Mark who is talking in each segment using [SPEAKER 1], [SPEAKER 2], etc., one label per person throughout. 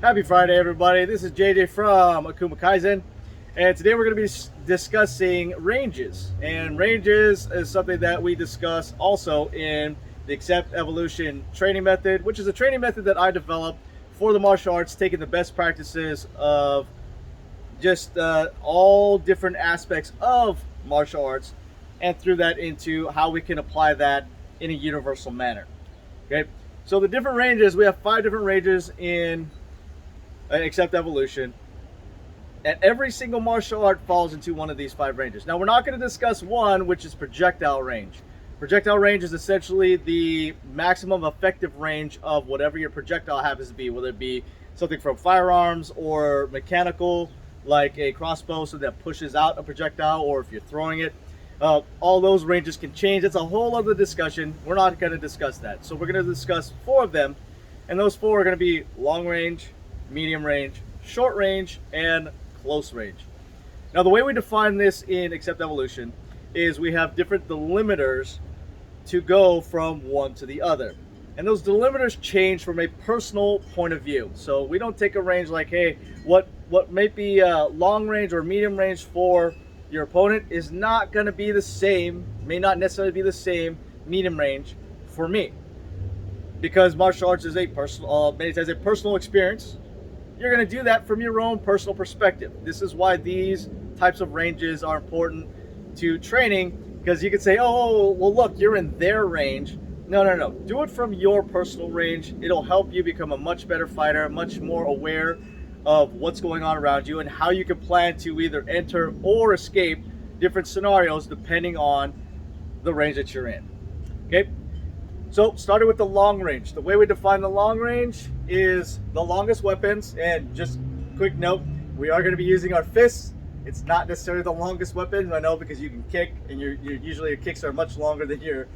[SPEAKER 1] Happy Friday, everybody. This is JJ from AKUMA Kaizen, and today we're going to be discussing ranges. And ranges is something that we discuss also in the AKSEPT Evolution training method, which is a training method that I developed for the martial arts, taking the best practices of just all different aspects of martial arts and threw that into how we can apply that in a universal manner. Okay, so the different ranges, we have 5 different ranges in AKSEPT Evolution, and every single martial art falls into one of these 5 ranges. Now, we're not going to discuss one, which is projectile range. Projectile range is essentially the maximum effective range of whatever your projectile happens to be, whether it be something from firearms or mechanical, like a crossbow, so that pushes out a projectile, or if you're throwing it. All those ranges can change. It's a whole other discussion. We're not going to discuss that. So we're going to discuss 4 of them, and those 4 are going to be long range, medium range, short range, and close range. Now, the way we define this in AKSEPT Evolution is we have different delimiters to go from one to the other. And those delimiters change from a personal point of view. So we don't take a range like, hey, what may be long range or medium range for your opponent is not going to be the same, may not necessarily be the same medium range for me. Because martial arts is a personal, as a personal experience, you're going to do that from your own personal perspective. This is why these types of ranges are important to training, because you could say, oh, well, look, you're in their range. No. Do it from your personal range. It'll help you become a much better fighter, much more aware of what's going on around you and how you can plan to either enter or escape different scenarios depending on the range that you're in. Okay? So, starting with the long range. The way we define the long range is the longest weapons, and just quick note, we are going to be using our fists. It's not necessarily the longest weapon, I know, because you can kick, and usually your kicks are much longer than your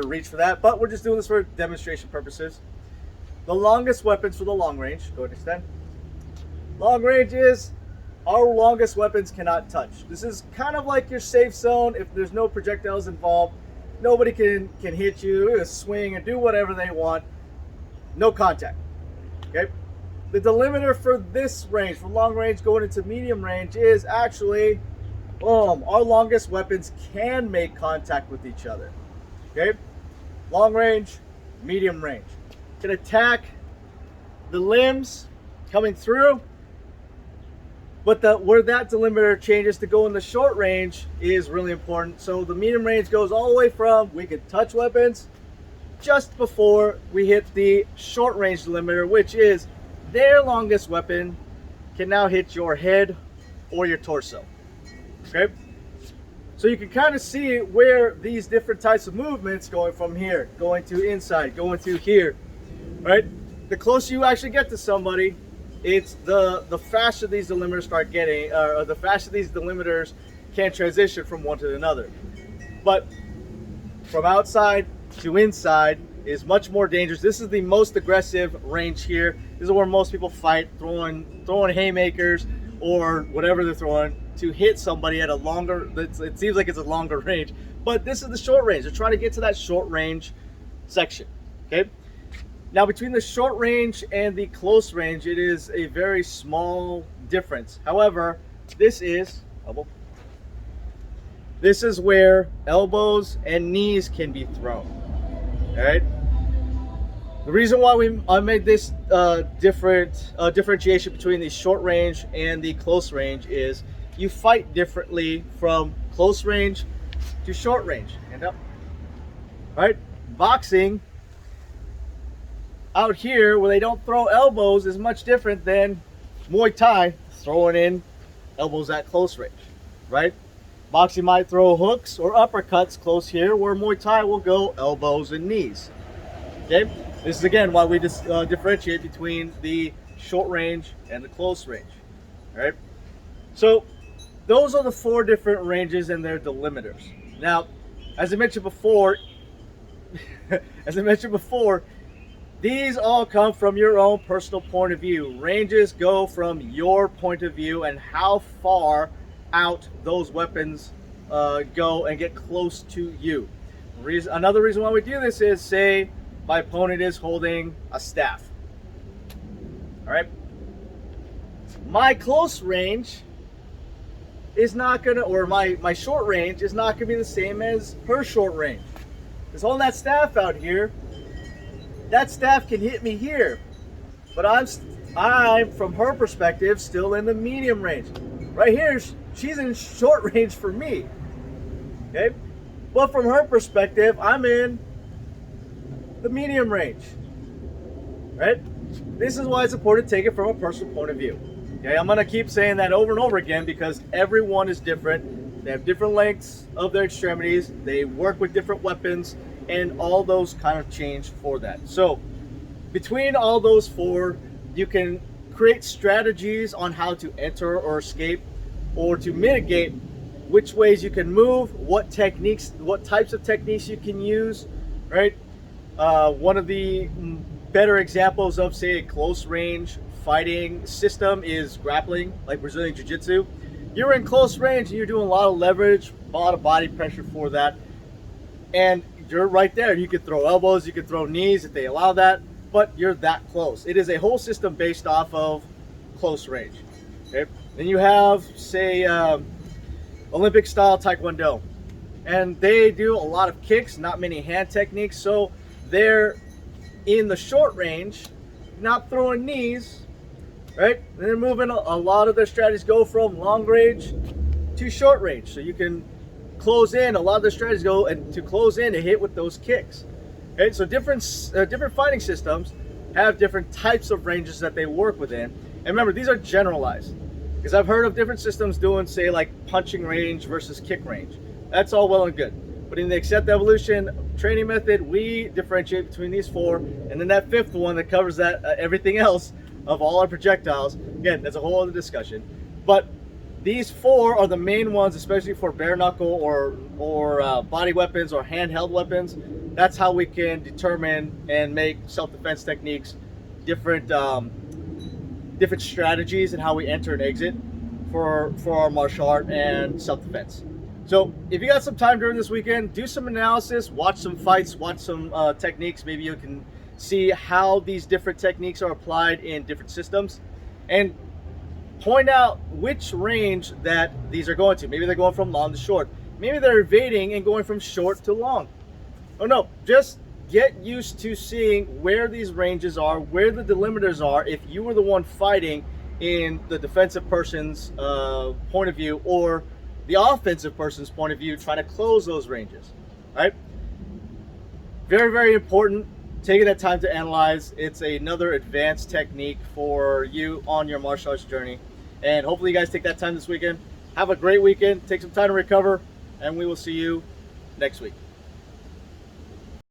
[SPEAKER 1] reach for that, but we're just doing this for demonstration purposes. The longest weapons for the long range, go ahead and extend. Long range is our longest weapons cannot touch. This is kind of like your safe zone. If there's no projectiles involved, nobody can hit you, swing, and do whatever they want. No contact. Okay? The delimiter for this range, for long range going into medium range, is actually our longest weapons can make contact with each other. Okay? Long range, medium range. Can attack the limbs coming through, but where that delimiter changes to go in the short range is really important. So the medium range goes all the way from we can touch weapons just before we hit the short range delimiter, which is their longest weapon can now hit your head or your torso. Okay? So you can kind of see where these different types of movements, going from here, going to inside, going to here, right? The closer you actually get to somebody, it's the faster these delimiters start getting, or the faster these delimiters can transition from one to another. But from outside to inside is much more dangerous. This is the most aggressive range here. This is where most people fight, throwing haymakers or whatever they're throwing to hit somebody at a longer, it seems like it's a longer range, but this is the short range. They're trying to get to that short range section. Okay. Now, between the short range and the close range, it is a very small difference. However, this is where elbows and knees can be thrown. All right. The reason why I made this differentiation between the short range and the close range is you fight differently from close range to short range. Hand up. All right. Boxing out here, where they don't throw elbows, is much different than Muay Thai throwing in elbows at close range, right? Boxing might throw hooks or uppercuts close here, where Muay Thai will go elbows and knees. Okay, this is again why we just differentiate between the short range and the close range. All right, so those are the 4 different ranges and their delimiters. Now, as I mentioned before, these all come from your own personal point of view. Ranges go from your point of view and how far out those weapons go and get close to you. Another reason why we do this is, say my opponent is holding a staff. All right, my close range is not gonna, or my short range is not gonna be the same as her short range. Because holding that staff out here, that staff can hit me here, but I'm from her perspective still in the medium range. Right here, she's in short range for me. Okay, but from her perspective, I'm in the medium range. Right? This is why it's important to take it from a personal point of view. Okay, I'm gonna keep saying that over and over again because everyone is different. They have different lengths of their extremities. They work with different weapons, and all those kind of change for that. So between all those four, you can create strategies on how to enter or escape, or to mitigate which ways you can move, what techniques, what types of techniques you can use, right? One of the better examples of, say, a close range fighting system is grappling, like Brazilian Jiu Jitsu. You're in close range and you're doing a lot of leverage, a lot of body pressure for that. And you're right there. You could throw elbows, you could throw knees if they allow that, but you're that close. It is a whole system based off of close range. Okay? Then you have, say, Olympic style Taekwondo. And they do a lot of kicks, not many hand techniques. So they're in the short range, not throwing knees, right? And they're moving a lot of their strategies go from long range to short range. So you can close in. A lot of their strategies go and to close in to hit with those kicks. Okay, so different fighting systems have different types of ranges that they work within. And remember, these are generalized, because I've heard of different systems doing, say, like punching range versus kick range. That's all well and good. But in the AKSEPT Evolution training method, we differentiate between these four, and then that fifth one that covers that everything else of all our projectiles. Again, that's a whole other discussion. But these four are the main ones, especially for bare knuckle or body weapons or handheld weapons. That's how we can determine and make self-defense techniques, different strategies, and how we enter and exit for our martial art and self-defense. So if you got some time during this weekend, do some analysis, watch some fights, watch some techniques. Maybe you can see how these different techniques are applied in different systems, and point out which range that these are going to. Maybe they're going from long to short. Maybe they're evading and going from short to long. Oh no, just get used to seeing where these ranges are, where the delimiters are, if you were the one fighting in the defensive person's point of view, or the offensive person's point of view, trying to close those ranges, right? Very, very important, taking that time to analyze. It's another advanced technique for you on your martial arts journey. And hopefully you guys take that time this weekend. Have a great weekend, take some time to recover, and we will see you next week.